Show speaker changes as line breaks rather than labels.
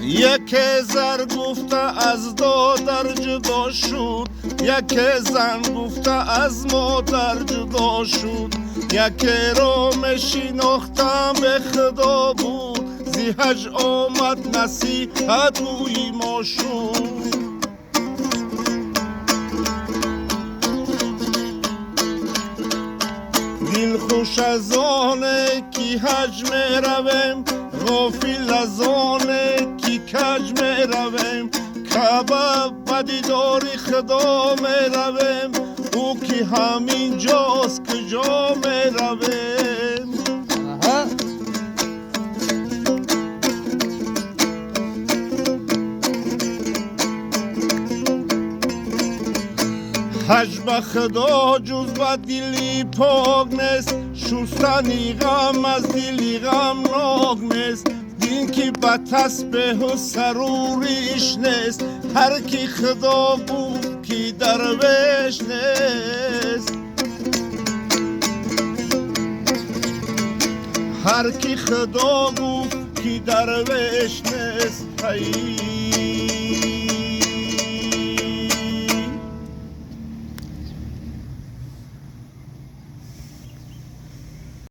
یک زر گفته از دادر جدا شد، یک زن گفته از مادر جدا شد، یک را میشناختم به خدا بود، زیهج آمد نصیحت گوی ما شد. دل خوش از آنه کی حج می رویم، غافل از آنه کی کج می رویم، کعبه به دیدار خدا می رویم، او که همین جاست کجا می رویم. حج به خدا جز به دلی پاک نیست، شستنی غم از دلی غمناک نیست، دین که به تسبیح و سروریش نیست، هر کی خدا گفت که درویش نیست، هر کی خدا گفت که درویش نیست.